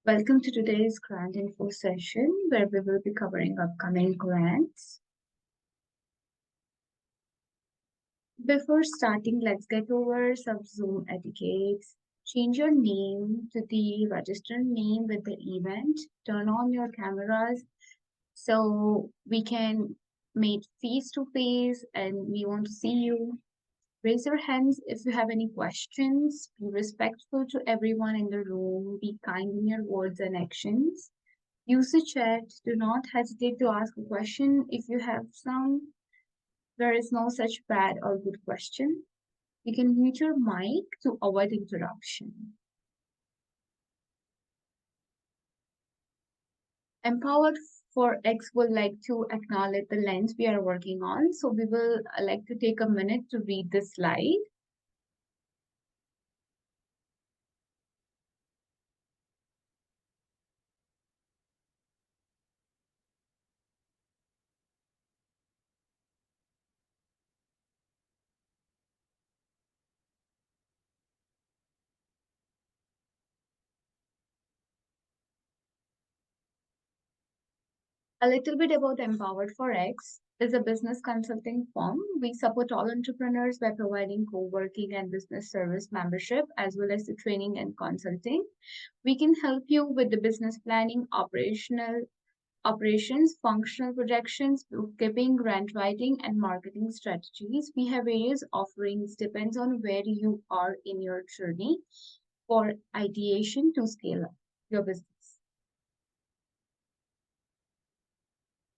Welcome to today's grant info session where we will be covering upcoming grants. Before starting, let's get over some Zoom etiquettes. Change your name to the registered name with the event. Turn on your cameras so we can meet face to face and we want to see you. Raise your hands if you have any questions. Be respectful to everyone in the room. Be kind in your words and actions. Use the chat. Do not hesitate to ask a question if you have some. There is no such bad or good question. You can mute your mic to avoid interruption. Empowered for X would like to acknowledge the lens we are working on. So we will like to take a minute to read this slide. A little bit about Empowered for X is a business consulting firm. We support all entrepreneurs by providing co-working and business service membership as well as the training and consulting. We can help you with the business planning, operations, functional projections, bookkeeping, grant writing, and marketing strategies. We have various offerings depends on where you are in your journey for ideation to scale up your business.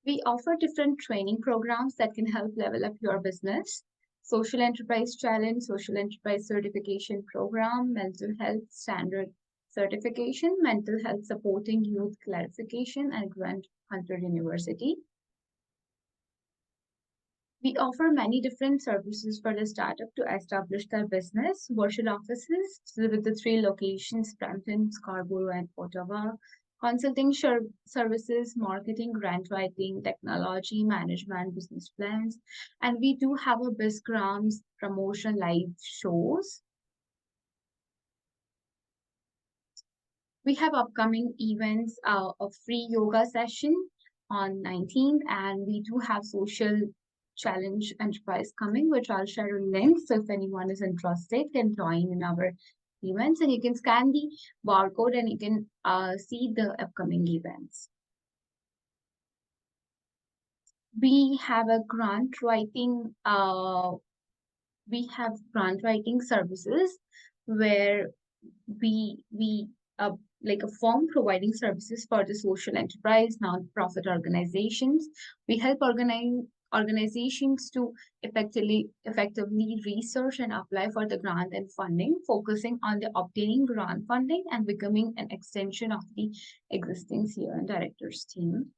We offer different training programs that can help level up your business. Social Enterprise Challenge, Social Enterprise Certification Program, Mental Health Standard Certification, Mental Health Supporting Youth Clarification, and Grant Hunter University. We offer many different services for the startup to establish their business. Virtual offices with the 3 locations, Brampton, Scarborough, and Ottawa. Consulting services, marketing, grant writing, technology, management, business plans. And we do have a BizGrams promotion live shows. We have upcoming events, a free yoga session on 19th, and we do have social challenge enterprise coming, which I'll share a link. So if anyone is interested, can join in our events, and you can scan the barcode and you can see the upcoming events. We have a grant writing. We have grant writing services where we like a firm providing services for the social enterprise, non-profit organizations. We help organizations to effectively research and apply for the grant and funding, focusing on the obtaining grant funding and becoming an extension of the existing CEO and directors team.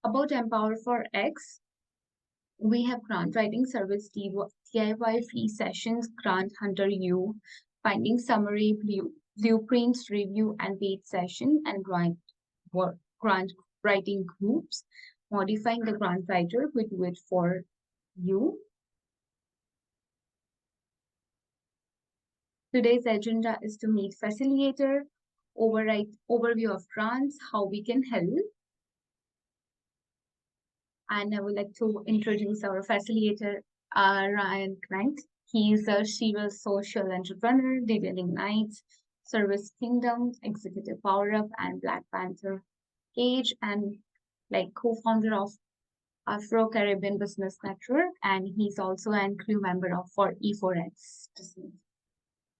About Empower for X, we have grant writing service, DIY free sessions, Grant Hunter U, finding summary, blueprints, review, and paid session, and grant writing groups. Modifying the grant writer, we do it for you. Today's agenda is to meet facilitator, overview of grants, how we can help. And I would like to introduce our facilitator, Ryan Knight. He is a serial social entrepreneur, Devailing Nights, Service Kingdom, Executive Power Up, and Black Panther Cage, and like co-founder of Afro-Caribbean Business Network. And he's also a crew member of for E4X.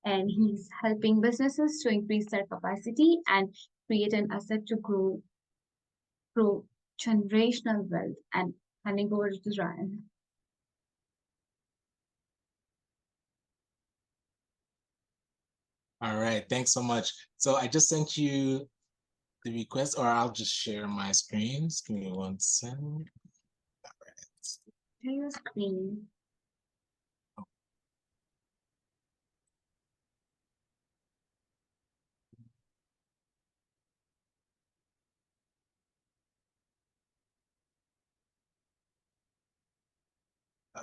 And he's helping businesses to increase their capacity and create an asset to grow generational wealth. And handing over to Ryan. All right, thanks so much. So I just sent you the request, or I'll just share my screen. Just give me 1 second. All right. Share your screen.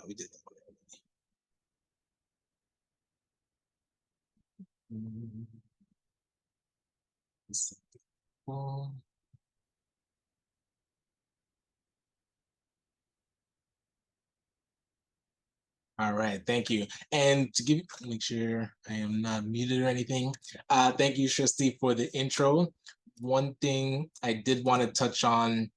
We did that already. All right, thank you. And to give make sure I am not muted or anything. Thank you, Shristi, for the intro. One thing I did want to touch on,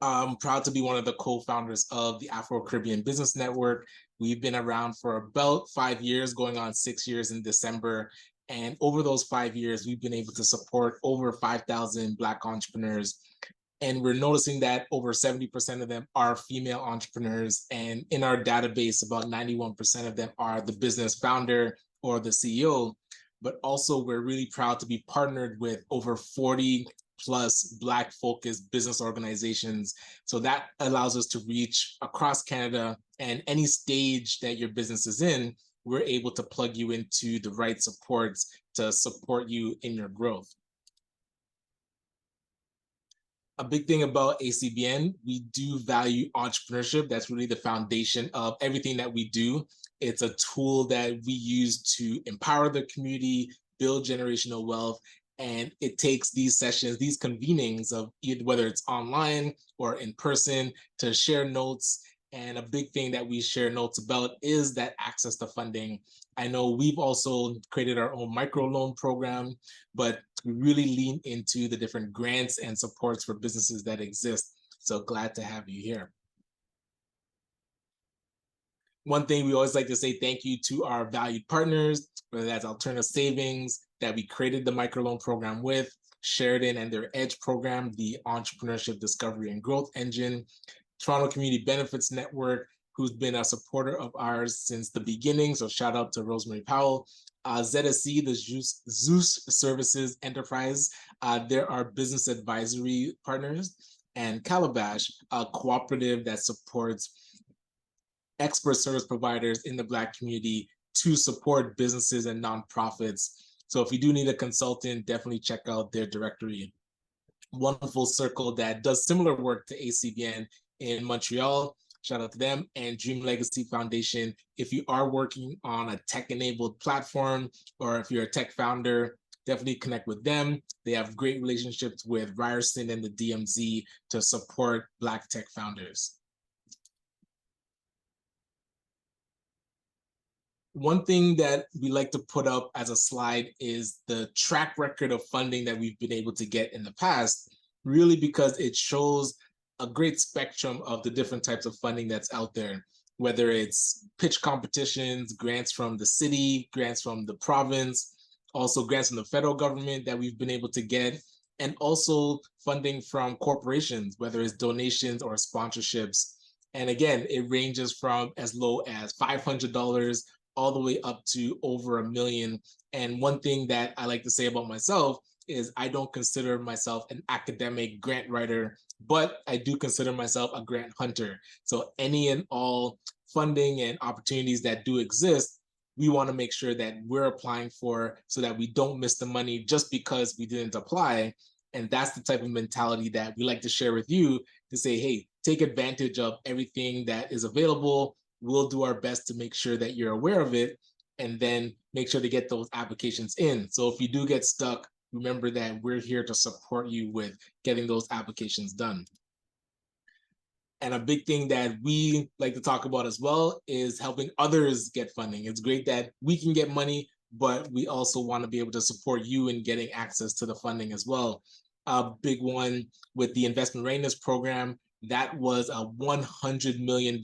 I'm proud to be one of the co-founders of the Afro-Caribbean Business Network. We've been around for about 5 years, going on 6 years in December. And over those 5 years, we've been able to support over 5,000 Black entrepreneurs. And we're noticing that over 70% of them are female entrepreneurs. And in our database, about 91% of them are the business founder or the CEO. But also, we're really proud to be partnered with over 40 plus Black focused business organizations. So that allows us to reach across Canada, and any stage that your business is in, we're able to plug you into the right supports to support you in your growth. A big thing about ACBN, we do value entrepreneurship. That's really the foundation of everything that we do. It's a tool that we use to empower the community, build generational wealth, and it takes these sessions, these convenings of either whether it's online or in person, to share notes. And a big thing that we share notes about is that access to funding. I know we've also created our own microloan program, but we really lean into the different grants and supports for businesses that exist. So glad to have you here. One thing we always like to say thank you to our valued partners, whether that's Alterna Savings that we created the microloan program with, Sheridan and their EDGE program, the Entrepreneurship Discovery and Growth Engine, Toronto Community Benefits Network, who's been a supporter of ours since the beginning. So shout out to Rosemary Powell. ZSC, the Zeus Services Enterprise, they're our business advisory partners, and Calabash, a cooperative that supports expert service providers in the Black community to support businesses and nonprofits. So if you do need a consultant, definitely check out their directory. Wonderful Circle that does similar work to ACBN in Montreal. Shout out to them. And Dream Legacy Foundation. If you are working on a tech-enabled platform, or if you're a tech founder, definitely connect with them. They have great relationships with Ryerson and the DMZ to support Black tech founders. One thing that we like to put up as a slide is the track record of funding that we've been able to get in the past, really because it shows a great spectrum of the different types of funding that's out there, whether it's pitch competitions, grants from the city, grants from the province, also grants from the federal government that we've been able to get, and also funding from corporations, whether it's donations or sponsorships. And again, it ranges from as low as $500 all the way up to over $1 million. And one thing that I like to say about myself is I don't consider myself an academic grant writer, but I do consider myself a grant hunter. So any and all funding and opportunities that do exist, we want to make sure that we're applying for so that we don't miss the money just because we didn't apply. And that's the type of mentality that we like to share with you, to say, hey, take advantage of everything that is available. We'll do our best to make sure that you're aware of it, and then make sure to get those applications in. So if you do get stuck, remember that we're here to support you with getting those applications done. And a big thing that we like to talk about as well is helping others get funding. It's great that we can get money, but we also want to be able to support you in getting access to the funding as well. A big one with the Investment Readiness Program, that was a $100 million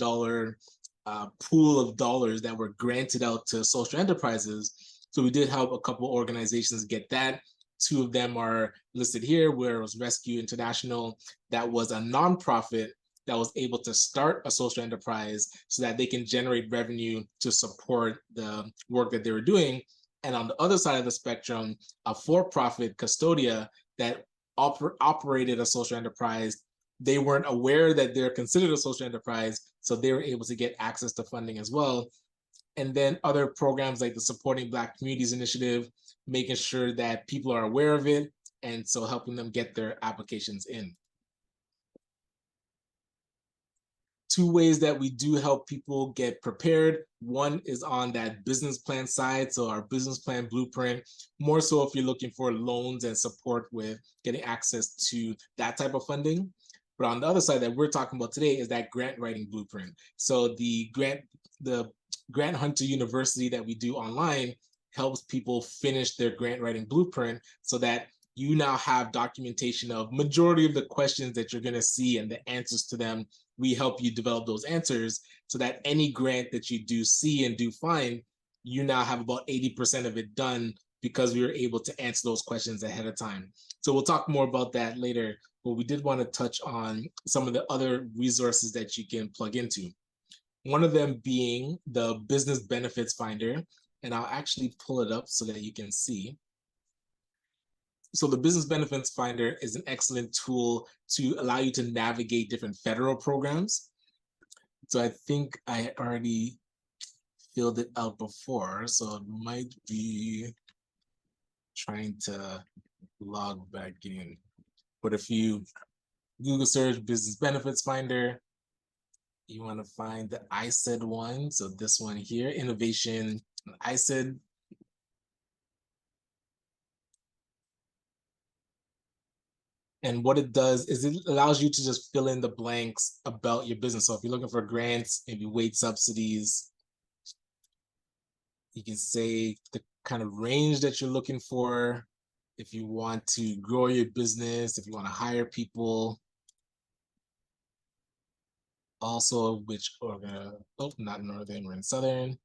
pool of dollars that were granted out to social enterprises. So we did help a couple organizations get that. Two of them are listed here, where it was Rescue International, that was a nonprofit that was able to start a social enterprise so that they can generate revenue to support the work that they were doing. And on the other side of the spectrum, a for-profit Custodia that operated a social enterprise. They weren't aware that they're considered a social enterprise, so they were able to get access to funding as well. And then other programs like the Supporting Black Communities Initiative, making sure that people are aware of it, and so helping them get their applications in. two ways that we do help people get prepared. One is on that business plan side. So our business plan blueprint, more so if you're looking for loans and support with getting access to that type of funding. But on the other side that we're talking about today is that grant writing blueprint. So the Grant Hunter University that we do online helps people finish their grant writing blueprint so that you now have documentation of majority of the questions that you're going to see and the answers to them. We help you develop those answers so that any grant that you do see and do find, you now have about 80% of it done because we were able to answer those questions ahead of time. So we'll talk more about that later, but we did want to touch on some of the other resources that you can plug into. One of them being the Business Benefits Finder, and I'll actually pull it up so that you can see. So the Business Benefits Finder is an excellent tool to allow you to navigate different federal programs. So I think I already filled it out before, so it might be trying to log back in. But if you Google search Business Benefits Finder, you want to find the ISED one. So this one here, Innovation ISED. And what it does is it allows you to just fill in the blanks about your business. So if you're looking for grants, maybe wage subsidies, you can say the kind of range that you're looking for. If you want to grow your business, if you want to hire people. Also, which organ, oh, not Northern, we're in Southern.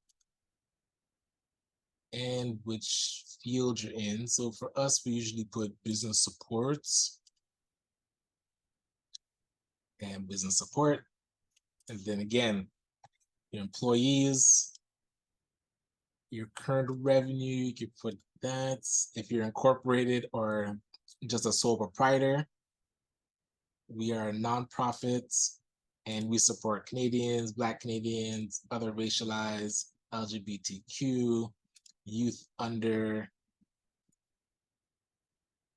And which field you're in. So for us, we usually put business supports and business support. And then again, your employees, your current revenue, you can put that. If you're incorporated or just a sole proprietor, we are nonprofits and we support Canadians, Black Canadians, other racialized, LGBTQ, youth under,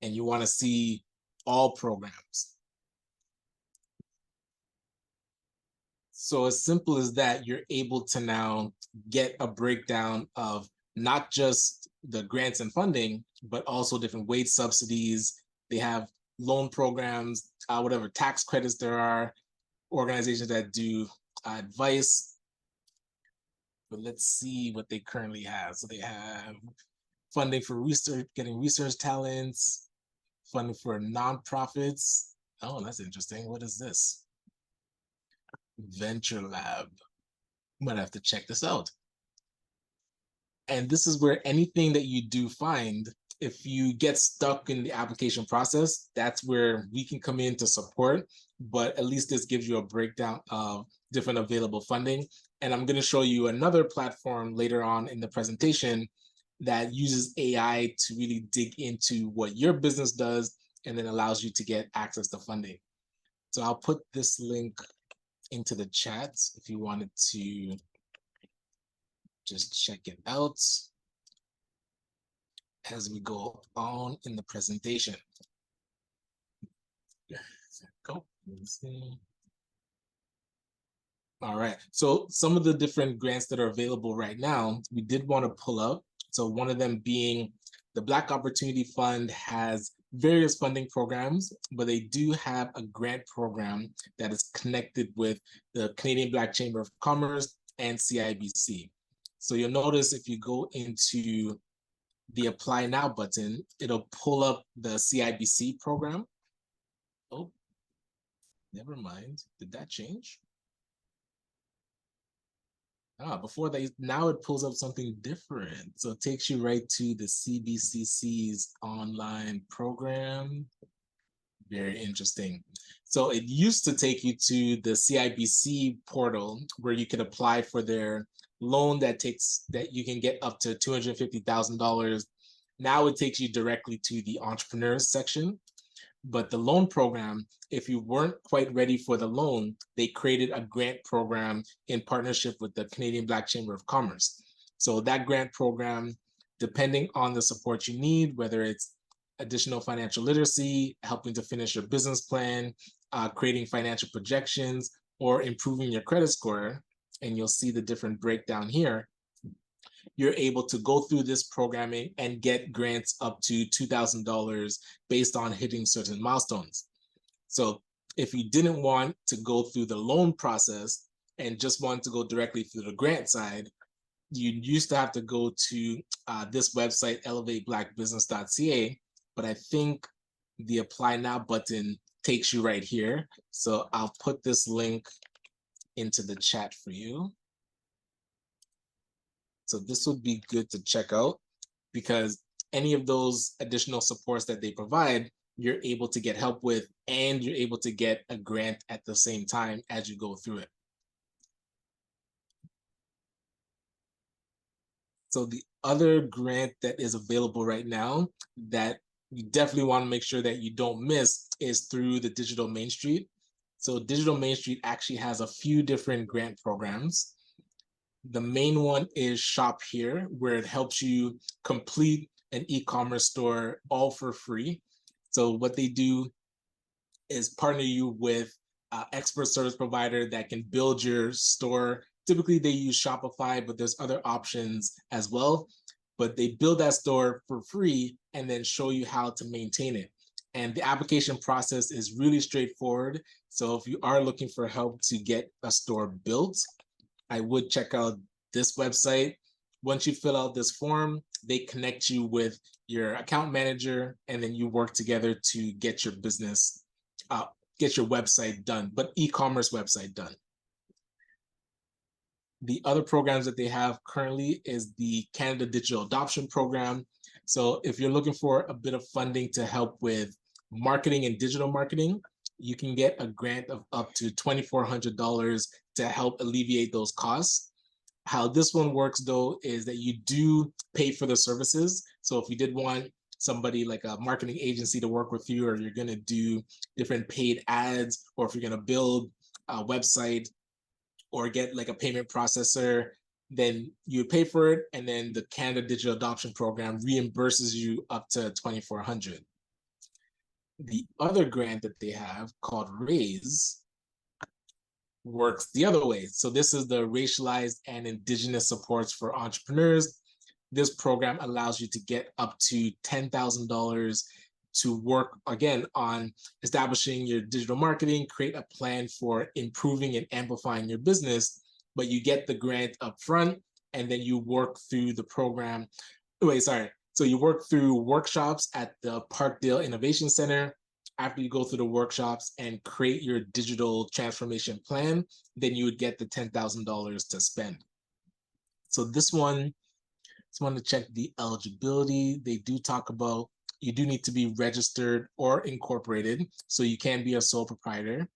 and you want to see all programs. So as simple as that, you're able to now get a breakdown of not just the grants and funding, but also different wage subsidies. They have loan programs, whatever tax credits there are, organizations that do advice. But let's see what they currently have. So they have funding for research, getting research talents, funding for nonprofits. Oh, that's interesting. What is this? Venture Lab. Might have to check this out. And this is where anything that you do find, if you get stuck in the application process, that's where we can come in to support. But at least this gives you a breakdown of different available funding. And I'm going to show you another platform later on in the presentation that uses AI to really dig into what your business does and then allows you to get access to funding. So I'll put this link into the chat if you wanted to just check it out as we go on in the presentation. Go. All right, so some of the different grants that are available right now, we did want to pull up. So one of them being the Black Opportunity Fund has various funding programs, but they do have a grant program that is connected with the Canadian Black Chamber of Commerce and CIBC. So you'll notice if you go into the Apply Now button, it'll pull up the CIBC program. Oh, never mind. Did that change? Before that, now it pulls up something different. So it takes you right to the CBCC's online program. Very interesting. So it used to take you to the CIBC portal where you could apply for their loan that you can get up to $250,000. Now it takes you directly to the entrepreneurs section. But the loan program, if you weren't quite ready for the loan, they created a grant program in partnership with the Canadian Black Chamber of Commerce. So that grant program, depending on the support you need, whether it's additional financial literacy, helping to finish your business plan, creating financial projections, or improving your credit score, and you'll see the different breakdown here, you're able to go through this programming and get grants up to $2,000 based on hitting certain milestones. So if you didn't want to go through the loan process and just wanted to go directly through the grant side, you used to have to go to this website, elevateblackbusiness.ca, but I think the apply now button takes you right here. So I'll put this link into the chat for you. So this would be good to check out, because any of those additional supports that they provide, you're able to get help with, and you're able to get a grant at the same time as you go through it. So the other grant that is available right now that you definitely want to make sure that you don't miss is through the Digital Main Street. So Digital Main Street actually has a few different grant programs. The main one is Shop Here, where it helps you complete an e-commerce store all for free. So what they do is partner you with an expert service provider that can build your store. Typically they use Shopify, but there's other options as well. But they build that store for free and then show you how to maintain it. And the application process is really straightforward. So if you are looking for help to get a store built, I would check out this website. Once you fill out this form, they connect you with your account manager, and then you work together to get your business, get your website done, but e-commerce website done. The other programs that they have currently is the Canada Digital Adoption Program. So if you're looking for a bit of funding to help with marketing and digital marketing, you can get a grant of up to $2,400 to help alleviate those costs. How this one works though is that you do pay for the services. So if you did want somebody like a marketing agency to work with you, or you're going to do different paid ads, or if you're going to build a website or get like a payment processor, then you pay for it, and then the Canada Digital Adoption Program reimburses you up to $2,400. The other grant that they have, called RAISE, works the other way. So this is the Racialized and Indigenous Supports for Entrepreneurs. This program allows you to get up to $10,000 to work again on establishing your digital marketing, create a plan for improving and amplifying your business, but you get the grant up front and then you work through the program. So you work through workshops at the Parkdale Innovation Center. After you go through the workshops and create your digital transformation plan, then you would get the $10,000 to spend. So this one, just want to check the eligibility. They do talk about you do need to be registered or incorporated, so you can be a sole proprietor.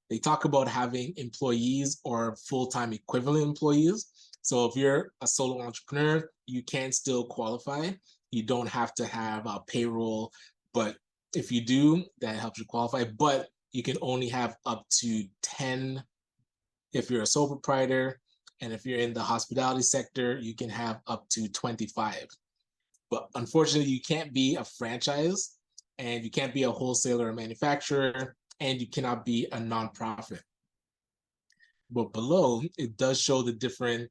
They talk about having employees or full-time equivalent employees. So if you're a solo entrepreneur, you can still qualify. You don't have to have a payroll, but if you do, that helps you qualify. But you can only have up to 10 if you're a sole proprietor. And if you're in the hospitality sector, you can have up to 25. But unfortunately, you can't be a franchise, and you can't be a wholesaler or manufacturer, and you cannot be a nonprofit. But below, it does show the different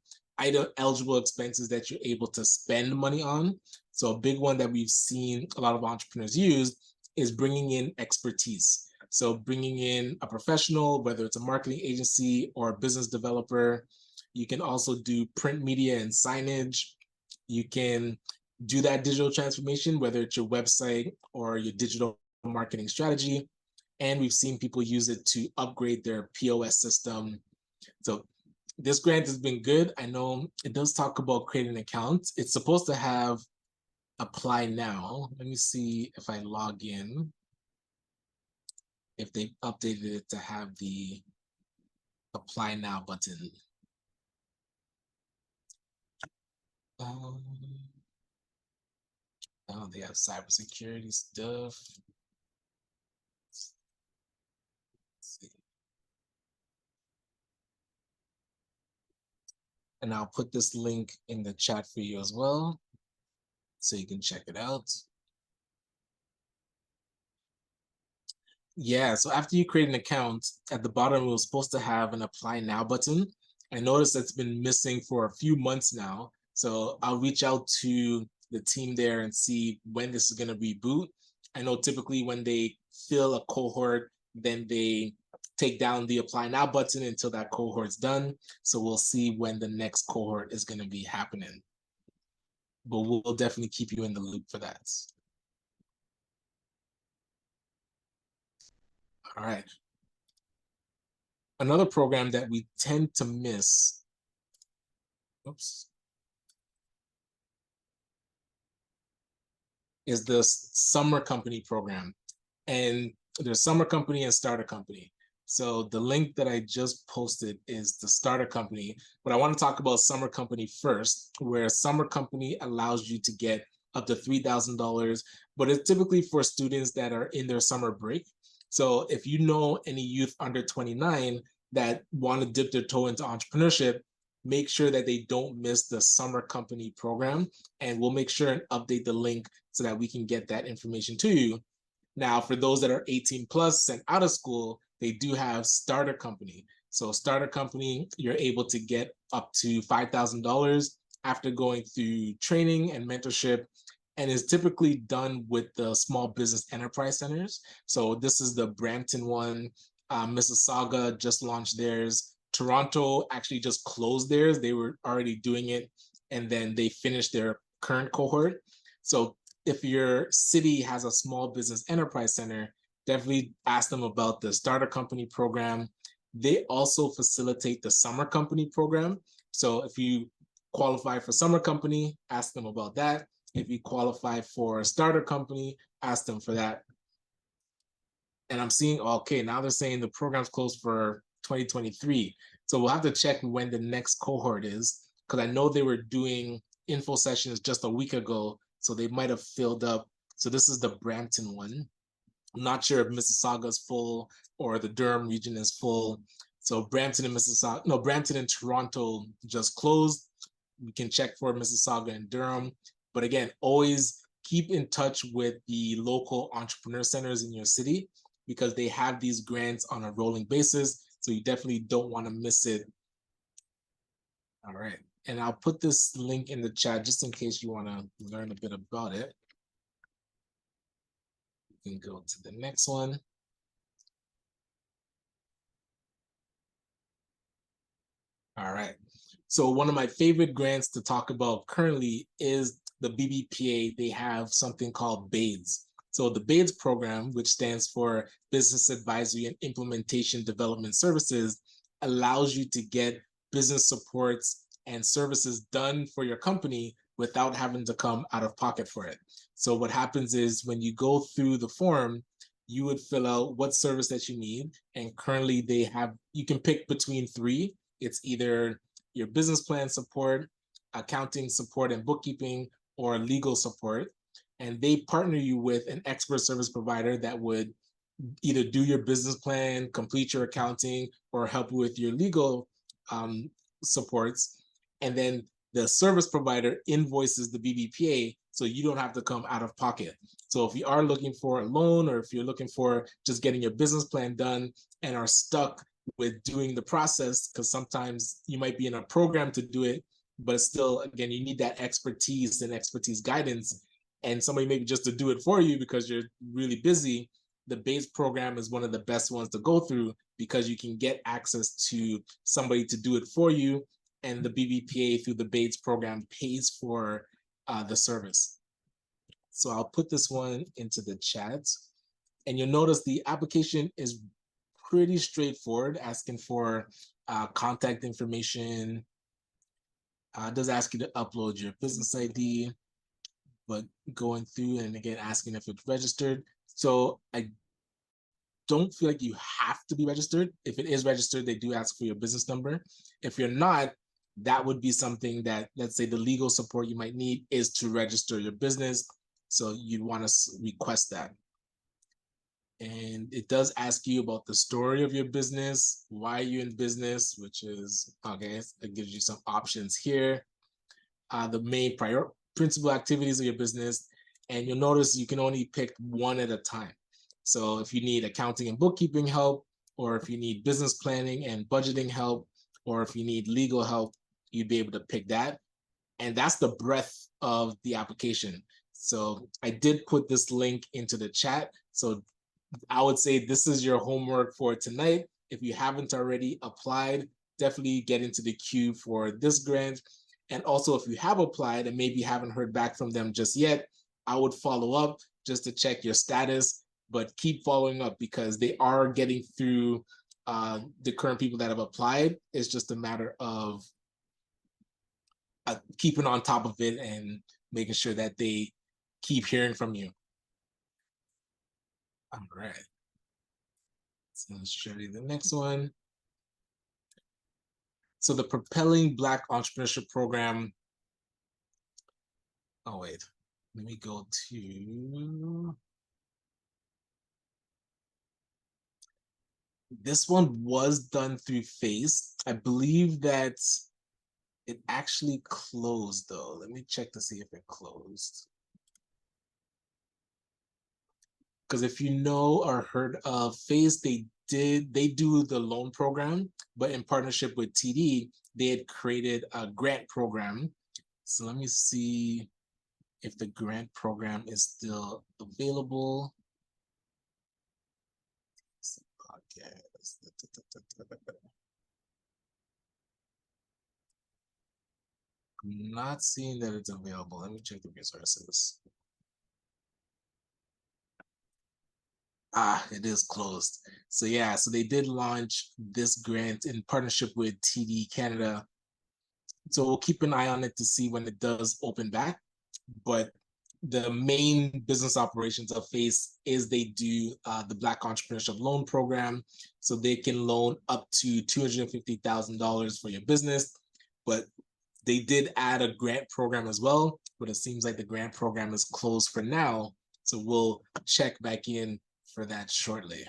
eligible expenses that you're able to spend money on. So a big one that we've seen a lot of entrepreneurs use is bringing in expertise. So bringing in a professional, whether it's a marketing agency or a business developer. You can also do print media and signage. You can do that digital transformation, whether it's your website or your digital marketing strategy. And we've seen people use it to upgrade their POS system. So this grant has been good. I know it does talk about creating an account. It's supposed to have apply now. Let me see if I log in, if they updated it to have the apply now button. Oh, they have cybersecurity stuff. Let's see. And I'll put this link in the chat for you as well, so you can check it out. Yeah, so after you create an account, at the bottom, it was supposed to have an apply now button. I noticed that's been missing for a few months now. So I'll reach out to the team there and see when this is going to reboot. I know typically when they fill a cohort, then they take down the apply now button until that cohort's done. So we'll see when the next cohort is going to be happening. But we'll definitely keep you in the loop for that. All right. Another program that we tend to miss, oops, is the summer company program. And there's summer company and starter company. So the link that I just posted is the starter company, but I want to talk about summer company first, where summer company allows you to get up to $3,000, but it's typically for students that are in their summer break. So if you know any youth under 29 that want to dip their toe into entrepreneurship, make sure that they don't miss the summer company program, and we'll make sure and update the link so that we can get that information to you. Now, for those that are 18 plus and out of school, they do have starter company. So starter company, you're able to get up to $5,000 after going through training and mentorship, and is typically done with the small business enterprise centers. So this is the Brampton one. Mississauga just launched theirs. Toronto actually just closed theirs. They were already doing it, and then they finished their current cohort. So if your city has a small business enterprise center, definitely ask them about the starter company program. They also facilitate the summer company program. So if you qualify for summer company, ask them about that. If you qualify for a starter company, ask them for that. And I'm seeing, okay, now they're saying the program's closed for 2023. So we'll have to check when the next cohort is, because I know they were doing info sessions just a week ago, so they might have filled up. So this is the Brampton one. I'm not sure if Mississauga is full or the Durham region is full. So Brampton and Mississauga, no, Brampton and Toronto just closed. We can check for Mississauga and Durham. But again, always keep in touch with the local entrepreneur centers in your city, because they have these grants on a rolling basis. So you definitely don't want to miss it. All right. And I'll put this link in the chat just in case you want to learn a bit about it. You can go to the next one. All right. So one of my favorite grants to talk about currently is the BBPA. They have something called BADES. So the BADES program, which stands for Business Advisory and Implementation Development Services, allows you to get business supports and services done for your company without having to come out of pocket for it. So what happens is when you go through the form, you would fill out what service that you need. And currently they have, you can pick between three. It's either your business plan support, accounting support and bookkeeping, or legal support. And they partner you with an expert service provider that would either do your business plan, complete your accounting, or help you with your legal supports. And then the service provider invoices the BBPA, so you don't have to come out of pocket. So if you are looking for a loan, or if you're looking for just getting your business plan done and are stuck with doing the process, because sometimes you might be in a program to do it, but still, again, you need that expertise and expertise guidance, and somebody maybe just to do it for you because you're really busy. The BADES program is one of the best ones to go through, because you can get access to somebody to do it for you, and the BBPA through the BADES program pays for the service. So I'll put this one into the chat, and you'll notice the application is pretty straightforward, asking for contact information. It does ask you to upload your business ID, but going through and again asking if it's registered. So I don't feel like you have to be registered. If it is registered, they do ask for your business number. If you're not, that would be something that, let's say the legal support you might need is to register your business. So you'd want to request that. And it does ask you about the story of your business, why you're in business, which is, okay, it gives you some options here. The main principal activities of your business. And you'll notice you can only pick one at a time. So if you need accounting and bookkeeping help, or if you need business planning and budgeting help, or if you need legal help, you'd be able to pick that. And that's the breadth of the application. So I did put this link into the chat. So I would say this is your homework for tonight. If you haven't already applied, definitely get into the queue for this grant. And also, if you have applied and maybe haven't heard back from them just yet, I would follow up just to check your status, but keep following up because they are getting through the current people that have applied. It's just a matter of keeping on top of it and making sure that they keep hearing from you. All right. So let's show you the next one. So the Propelling Black Entrepreneurship Program. Oh, wait. Let me go to... This one was done through FACE. I believe that it actually closed, though. Let me check to see if it closed. Because if you know or heard of FACE, they do the loan program, but in partnership with TD, they had created a grant program. So let me see if the grant program is still available. Podcast. I'm not seeing that it's available. Let me check the resources. It is closed. So yeah, so they did launch this grant in partnership with TD Canada. So we'll keep an eye on it to see when it does open back. But the main business operations of FACE is they do the Black Entrepreneurship Loan Program. So they can loan up to $250,000 for your business. But they did add a grant program as well, but it seems like the grant program is closed for now. So we'll check back in for that shortly.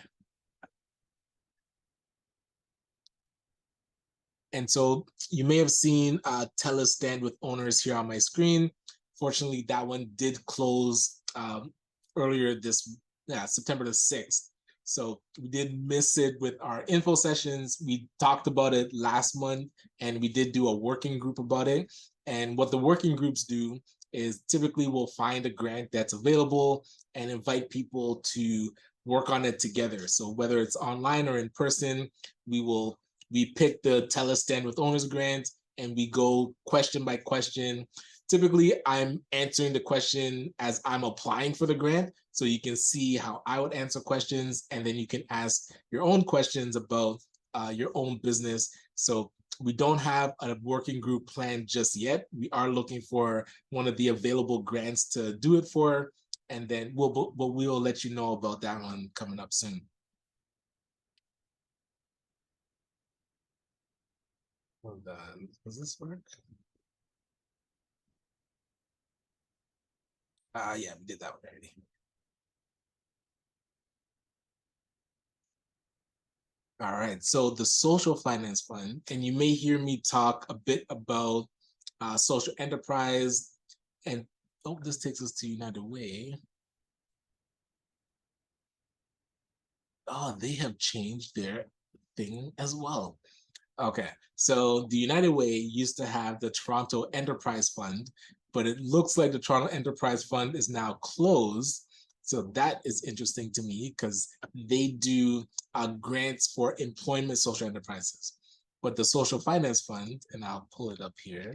And so you may have seen TELUS Stand with Owners here on my screen. Fortunately, that one did close earlier this, September the 6th. So we did miss it with our info sessions. We talked about it last month and we did do a working group about it. And what the working groups do is typically we'll find a grant that's available and invite people to work on it together. So whether it's online or in person, we pick the TELUS Stand with Owners grant and we go question by question. Typically, I'm answering the question as I'm applying for the grant. So you can see how I would answer questions, and then you can ask your own questions about your own business. So we don't have a working group plan just yet. We are looking for one of the available grants to do it for, and then we'll let you know about that one coming up soon. Hold on, does this work? Yeah, we did that one already. All right, so the Social Finance Fund, and you may hear me talk a bit about social enterprise, and oh, this takes us to United Way. Oh, they have changed their thing as well. Okay, so the United Way used to have the Toronto Enterprise Fund, but it looks like the Toronto Enterprise Fund is now closed. So that is interesting to me because they do grants for employment social enterprises. But the Social Finance Fund, and I'll pull it up here.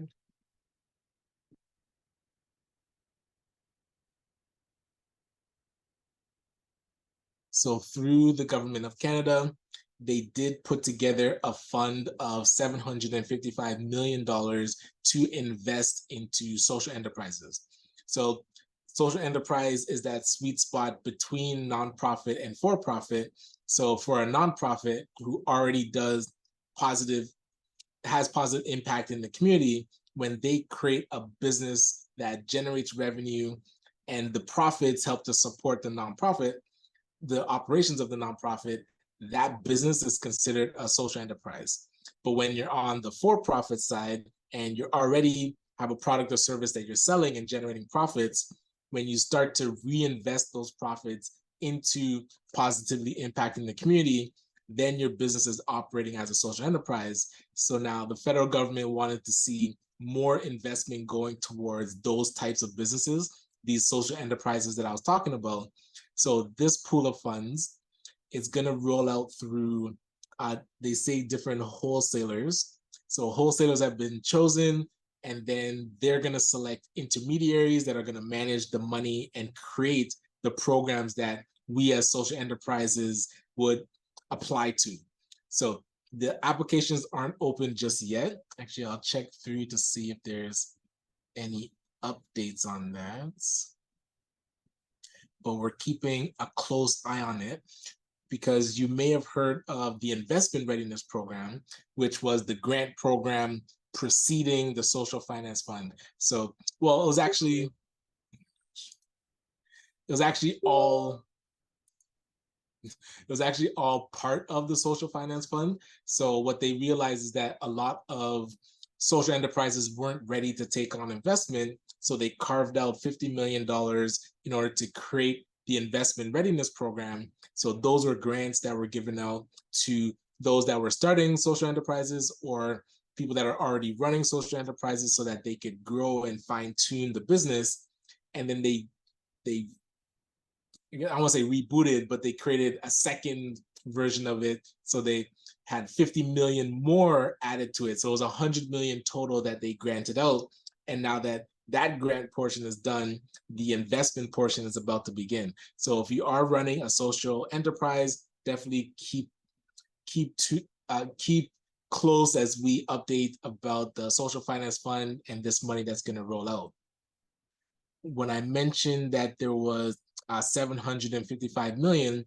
So through the Government of Canada, they did put together a fund of $755 million to invest into social enterprises. So social enterprise is that sweet spot between nonprofit and for-profit. So for a nonprofit who already has positive impact in the community, when they create a business that generates revenue and the profits help to support the nonprofit, the operations of the nonprofit, that business is considered a social enterprise. But when you're on the for-profit side and you already have a product or service that you're selling and generating profits, when you start to reinvest those profits into positively impacting the community, then your business is operating as a social enterprise. So now the federal government wanted to see more investment going towards those types of businesses, these social enterprises that I was talking about. So this pool of funds is going to roll out through, they say, different wholesalers. So wholesalers have been chosen, and then they're going to select intermediaries that are going to manage the money and create the programs that we as social enterprises would apply to. So the applications aren't open just yet. Actually, I'll check through to see if there's any updates on that. But we're keeping a close eye on it, because you may have heard of the Investment Readiness Program, which was the grant program preceding the Social Finance Fund. So, well, it was actually all part of the Social Finance Fund. So what they realized is that a lot of social enterprises weren't ready to take on investment. So they carved out $50 million in order to create the Investment Readiness Program. So those were grants that were given out to those that were starting social enterprises or people that are already running social enterprises, so that they could grow and fine tune the business. And then they I won't say rebooted, but they created a second version of it. So they had 50 million more added to it. So it was 100 million total that they granted out. And now that that grant portion is done, the investment portion is about to begin. So if you are running a social enterprise, definitely keep close as we update about the Social Finance Fund and this money that's going to roll out. When I mentioned that there was 755 million,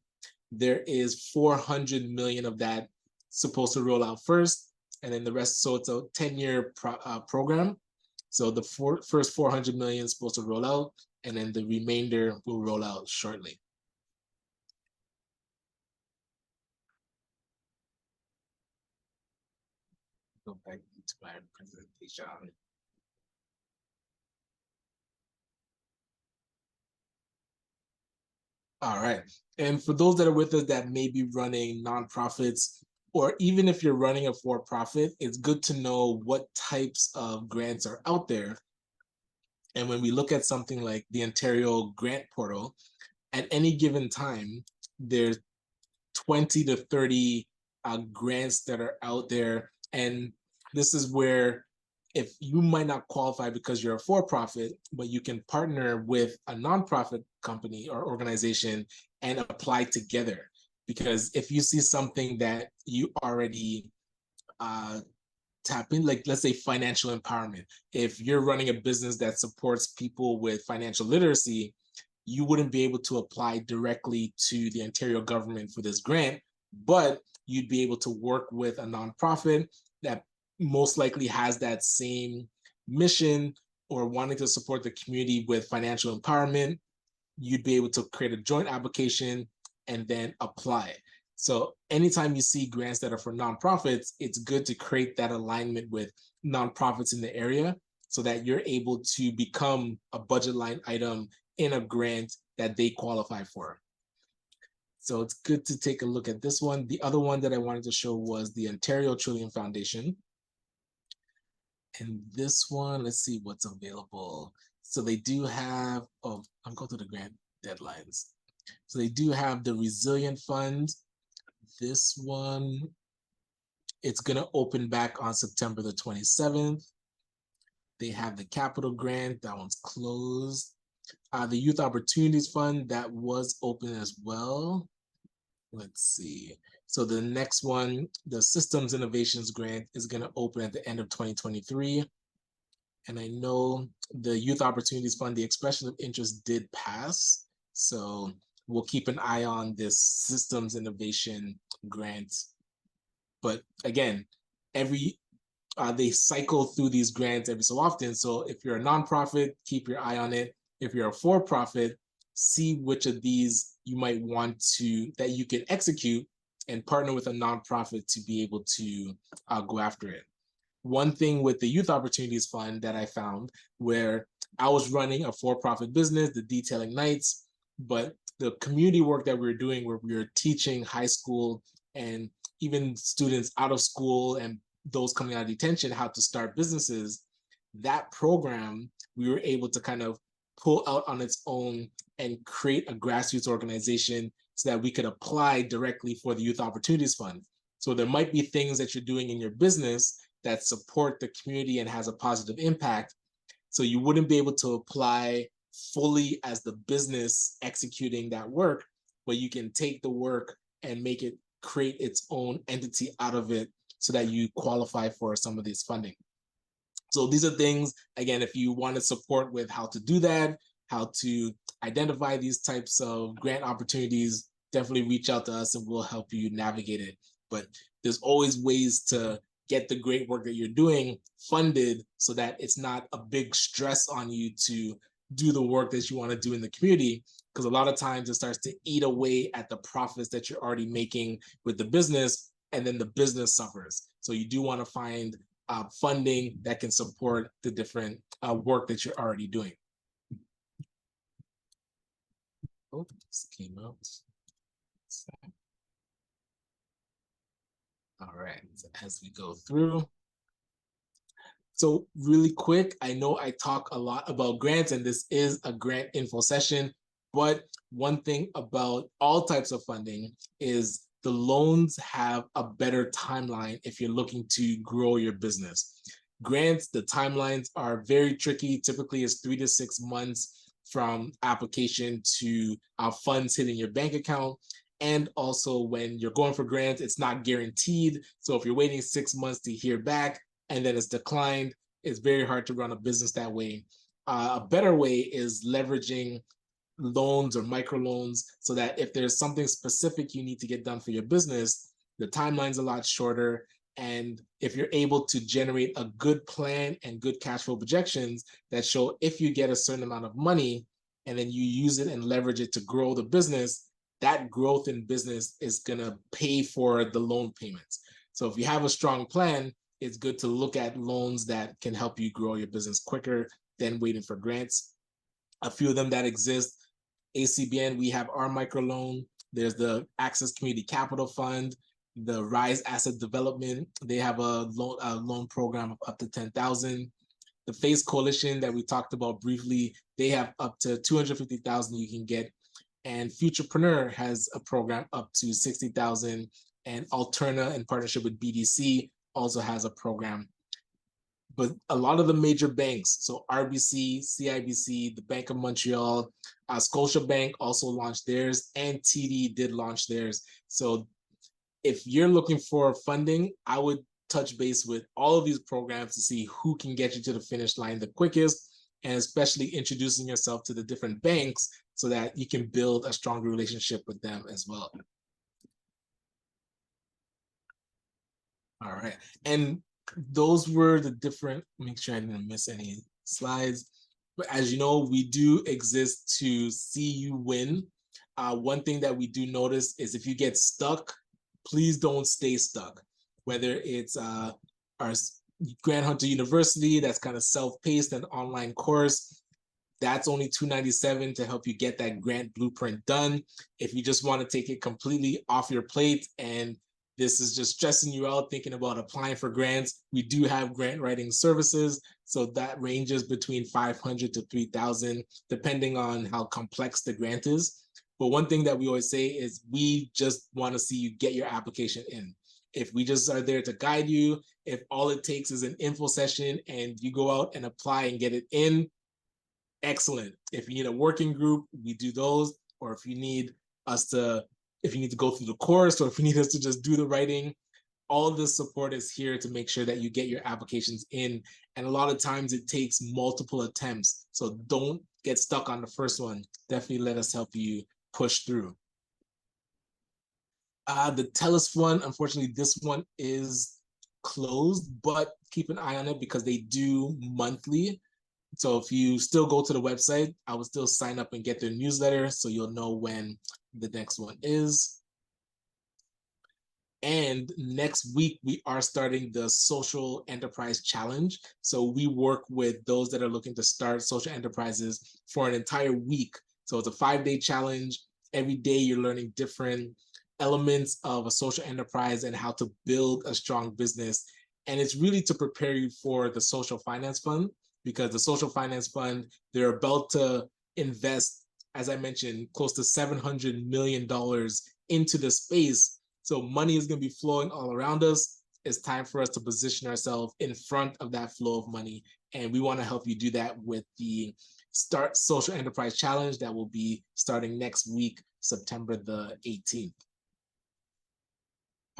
there is 400 million of that supposed to roll out first, and then the rest, so it's a 10-year program. So the first 400 million is supposed to roll out, and then the remainder will roll out shortly. Go back to my presentation. All right. And for those that are with us that may be running nonprofits, or even if you're running a for-profit, it's good to know what types of grants are out there. And when we look at something like the Ontario Grant Portal, at any given time, there's 20 to 30 grants that are out there. And this is where, if you might not qualify because you're a for-profit, but you can partner with a nonprofit company or organization and apply together. Because if you see something that you already tap in, like let's say financial empowerment, if you're running a business that supports people with financial literacy, you wouldn't be able to apply directly to the Ontario government for this grant, but you'd be able to work with a nonprofit that most likely has that same mission or wanting to support the community with financial empowerment. You'd be able to create a joint application and then apply. So anytime you see grants that are for nonprofits, it's good to create that alignment with nonprofits in the area so that you're able to become a budget line item in a grant that they qualify for. So it's good to take a look at this one. The other one that I wanted to show was the Ontario Trillium Foundation. And this one, let's see what's available. So they do have, oh, I'm going to the grant deadlines. So they do have the Resilient Fund. This one, it's going to open back on September the 27th. They have the Capital Grant, that one's closed. The Youth Opportunities Fund, that was open as well. Let's see. So the next one, the Systems Innovations Grant, is going to open at the end of 2023. And I know the Youth Opportunities Fund, the expression of interest did pass. So we'll keep an eye on this Systems Innovation Grant. But again, they cycle through these grants every so often. So if you're a nonprofit, keep your eye on it. If you're a for-profit, see which of these you might want to, that you can execute and partner with a nonprofit to be able to go after it. One thing with the Youth Opportunities Fund that I found, where I was running a for-profit business, the Detailing Nights, but the community work that we're doing, where we're teaching high school and even students out of school and those coming out of detention how to start businesses, that program we were able to kind of pull out on its own and create a grassroots organization so that we could apply directly for the Youth Opportunities Fund. So there might be things that you're doing in your business that support the community and has a positive impact. So you wouldn't be able to apply fully as the business executing that work, but you can take the work and make it create its own entity out of it so that you qualify for some of this funding. So these are things, again, if you want to support with how to do that, how to identify these types of grant opportunities, definitely reach out to us and we'll help you navigate it. But there's always ways to get the great work that you're doing funded so that it's not a big stress on you to do the work that you want to do in the community, because a lot of times it starts to eat away at the profits that you're already making with the business, and then the business suffers. So you do want to find funding that can support the different work that you're already doing. Oh, this came out. All right, so as we go through. So really quick, I know I talk a lot about grants and this is a grant info session, but one thing about all types of funding is the loans have a better timeline if you're looking to grow your business. Grants, the timelines are very tricky. Typically it's 3 to 6 months from application to funds hitting your bank account. And also when you're going for grants, it's not guaranteed. So if you're waiting 6 months to hear back and then it's declined, it's very hard to run a business that way. A better way is leveraging loans or microloans so that if there's something specific you need to get done for your business, the timeline's a lot shorter. And if you're able to generate a good plan and good cash flow projections that show if you get a certain amount of money and then you use it and leverage it to grow the business, that growth in business is going to pay for the loan payments. So if you have a strong plan, it's good to look at loans that can help you grow your business quicker than waiting for grants. A few of them that exist, ACBN, we have our microloan. There's the Access Community Capital Fund, the Rise Asset Development. They have a loan program of up to 10,000. The FACE Coalition that we talked about briefly, they have up to 250,000 you can get. And Futurepreneur has a program up to 60,000. And Alterna, in partnership with BDC, also has a program. But a lot of the major banks, so RBC, CIBC, the Bank of Montreal, Scotiabank also launched theirs, and TD did launch theirs. So if you're looking for funding, I would touch base with all of these programs to see who can get you to the finish line the quickest, and especially introducing yourself to the different banks so that you can build a stronger relationship with them as well. All right, and those were the different, make sure I didn't miss any slides. But as you know, we do exist to see you win. One thing that we do notice is if you get stuck, please don't stay stuck. Whether it's our Grant Hunter University, that's kind of self-paced and online course, that's only $297 to help you get that grant blueprint done. If you just want to take it completely off your plate and this is just stressing you out thinking about applying for grants, we do have grant writing services. So that ranges between 500 to 3,000, depending on how complex the grant is. But one thing that we always say is we just want to see you get your application in. If we just are there to guide you, if all it takes is an info session and you go out and apply and get it in, excellent. If you need a working group, we do those. Or if you need us to, if you need to go through the course, or if you need us to just do the writing, all the support is here to make sure that you get your applications in. And a lot of times it takes multiple attempts. So don't get stuck on the first one. Definitely let us help you push through. The TELUS one, unfortunately, this one is closed, but keep an eye on it because they do monthly. So if you still go to the website, I would still sign up and get their newsletter so you'll know when the next one is. And next week, we are starting the Social Enterprise Challenge. So we work with those that are looking to start social enterprises for an entire week. So it's a 5-day challenge. Every day you're learning different elements of a social enterprise and how to build a strong business. And it's really to prepare you for the Social Finance Fund, because the Social Finance Fund, they're about to invest, as I mentioned, close to $700 million into the space. So money is going to be flowing all around us. It's time for us to position ourselves in front of that flow of money. And we want to help you do that with the Start Social Enterprise Challenge that will be starting next week, September the 18th.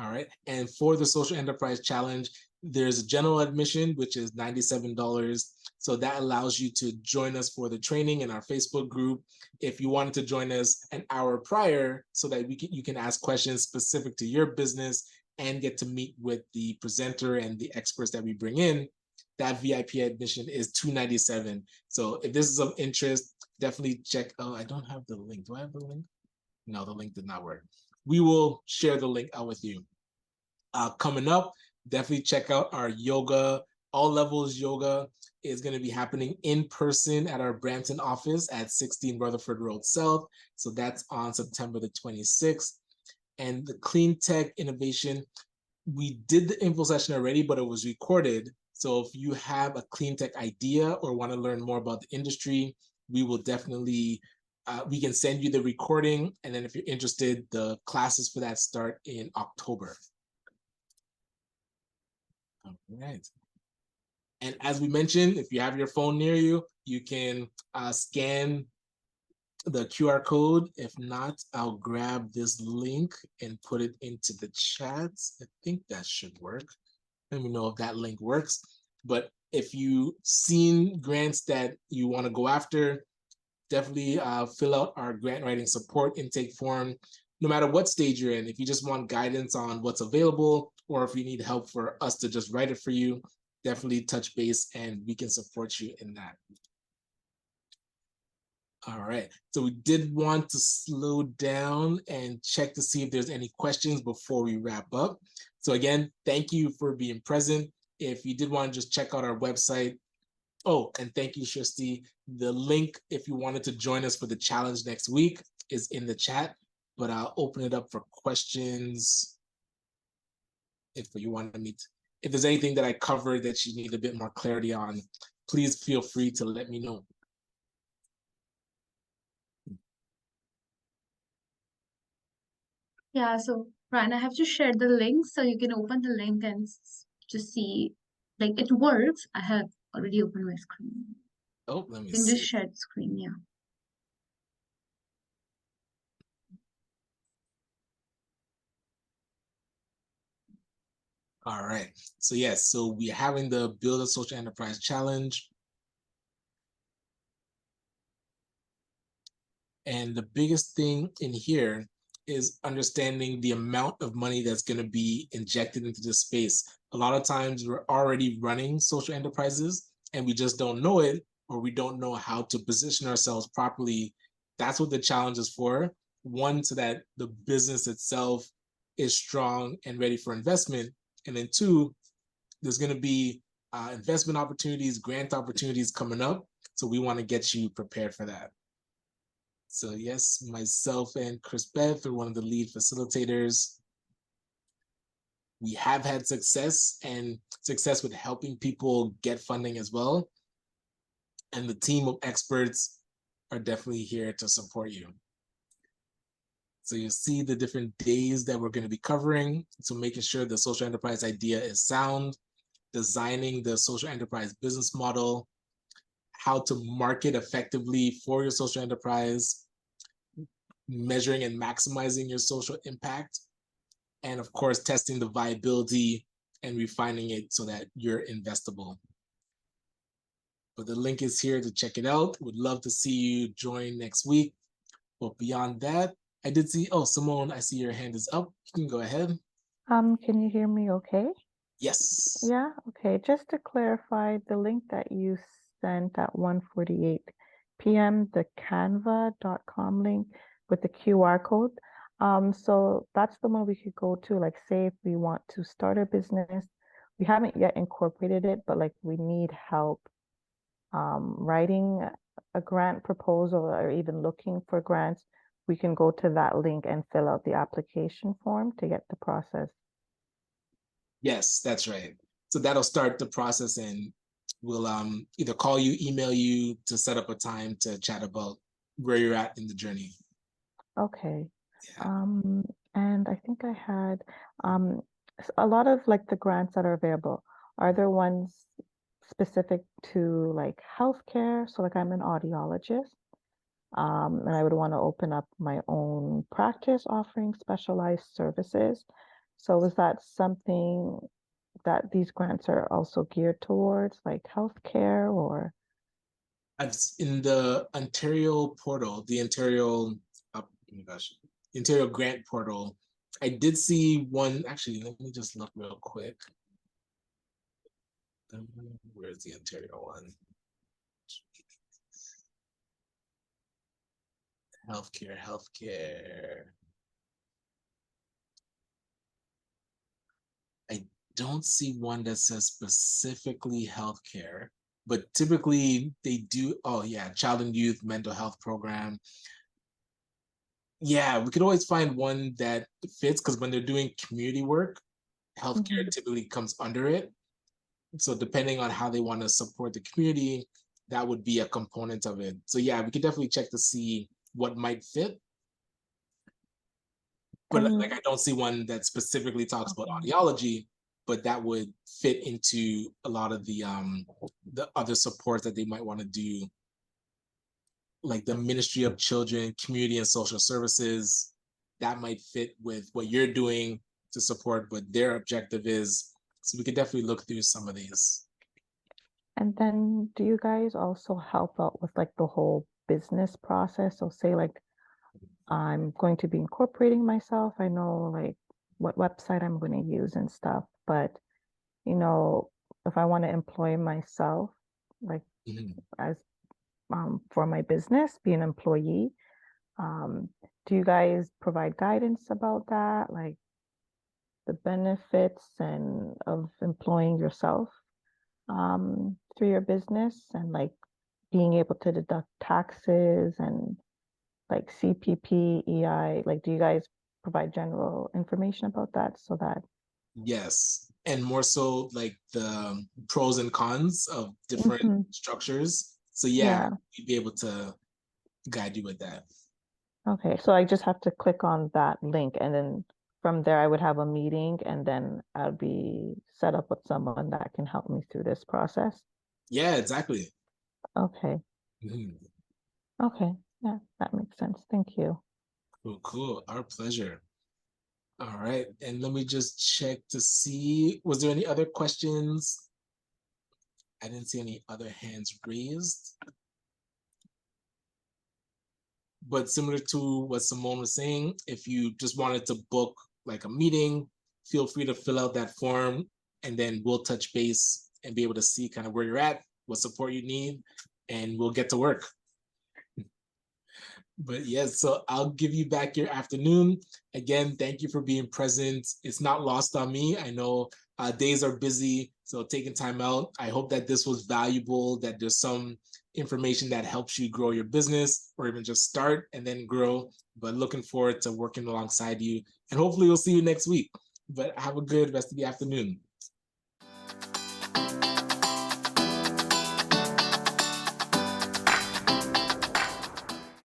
All right. And for the Social Enterprise Challenge, there's a general admission, which is $97. So that allows you to join us for the training in our Facebook group. If you wanted to join us an hour prior so that you can ask questions specific to your business and get to meet with the presenter and the experts that we bring in, that VIP admission is $297. So if this is of interest, definitely check. Oh, I don't have the link. Do I have the link? No, the link did not work. We will share the link out with you. Coming up, definitely check out our yoga. All Levels Yoga is going to be happening in person at our Brampton office at 16 Rutherford Road South. So that's on September the 26th. And the Clean Tech Innovation, we did the info session already, but it was recorded. So if you have a clean tech idea or want to learn more about the industry, we will definitely, we can send you the recording. And then if you're interested, the classes for that start in October. All right. And as we mentioned, if you have your phone near you, you can scan the QR code. If not, I'll grab this link and put it into the chat. I think that should work. Let me know if that link works. But if you've seen grants that you want to go after, definitely fill out our grant writing support intake form, no matter what stage you're in. If you just want guidance on what's available, or if you need help for us to just write it for you, definitely touch base and we can support you in that. All right, so we did want to slow down and check to see if there's any questions before we wrap up. So again, thank you for being present. If you did want to just check out our website. Oh, and thank you, Shristi. The link, if you wanted to join us for the challenge next week, is in the chat, but I'll open it up for questions. If you want me to, if there's anything that I covered that you need a bit more clarity on, please feel free to let me know. Yeah, so Ryan, I have just shared the link so you can open the link and just see, like it works. I have already opened my screen. Oh, let me You can just see. share the screen, yeah. All right. So yes, so we're having the Build a Social Enterprise Challenge. And the biggest thing in here is understanding the amount of money that's going to be injected into this space. A lot of times we're already running social enterprises and we just don't know it, or we don't know how to position ourselves properly. That's what the challenge is for. One, so that the business itself is strong and ready for investment. And then two, there's going to be investment opportunities, grant opportunities coming up. So we want to get you prepared for that. So yes, myself and Chris Beth are one of the lead facilitators. We have had success with helping people get funding as well. And the team of experts are definitely here to support you. So you see the different days that we're going to be covering. So making sure the social enterprise idea is sound, designing the social enterprise business model, how to market effectively for your social enterprise, measuring and maximizing your social impact, and of course, testing the viability and refining it so that you're investable. But the link is here to check it out. Would love to see you join next week. But beyond that, I did see, oh, Simone, I see your hand is up. You can go ahead. Can you hear me okay? Yes. Yeah, okay. Just to clarify, the link that you sent at 1:48 p.m., the canva.com link with the QR code. So that's the one we could go to, like say if we want to start a business. We haven't yet incorporated it, but like we need help writing a grant proposal or even looking for grants, we can go to that link and fill out the application form to get the process. Yes, that's right. So that'll start the process, and we'll either call you, email you to set up a time to chat about where you're at in the journey. Okay. Yeah. And I think I had a lot of like the grants that are available. Are there ones specific to like healthcare? So like I'm an audiologist, and I would want to open up my own practice offering specialized services. So is that something that these grants are also geared towards, like healthcare or? In the Ontario portal, the Ontario, oh my gosh, the Ontario grant portal, I did see one. Actually, let me just look real quick. Where's the Ontario one? Healthcare. I don't see one that says specifically healthcare, but typically they do. Oh yeah, child and youth mental health program. Yeah, we could always find one that fits, because when they're doing community work, healthcare typically comes under it. So depending on how they want to support the community, that would be a component of it. So yeah, we could definitely check to see what might fit. But like, I don't see one that specifically talks about audiology, but that would fit into a lot of the other supports that they might want to do, like the Ministry of Children, Community and Social Services. That might fit with what you're doing to support what their objective is. So we could definitely look through some of these. And then do you guys also help out with like the whole business process? So say like I'm going to be incorporating myself. I know like what website I'm going to use and stuff, but you know, if I want to employ myself, like as for my business, be an employee, do you guys provide guidance about that? Like the benefits and of employing yourself through your business and like being able to deduct taxes and like CPP, EI, like do you guys provide general information about that so that? Yes, and more so like the pros and cons of different structures. So yeah, we'd be able to guide you with that. Okay, so I just have to click on that link and then from there I would have a meeting and then I'll be set up with someone that can help me through this process. Yeah, exactly. Okay. Okay, yeah, that makes sense. Thank you. Cool. Our pleasure. All right, and let me just check to see, was there any other questions? I didn't see any other hands raised. But similar to what Simone was saying, if you just wanted to book like a meeting, feel free to fill out that form, and then we'll touch base and be able to see kind of where you're at, what support you need, and we'll get to work. But yes, so I'll give you back your afternoon. Again, thank you for being present. It's not lost on me. I know days are busy, so taking time out. I hope that this was valuable, that there's some information that helps you grow your business or even just start and then grow. But looking forward to working alongside you, and hopefully we'll see you next week. But have a good rest of the afternoon.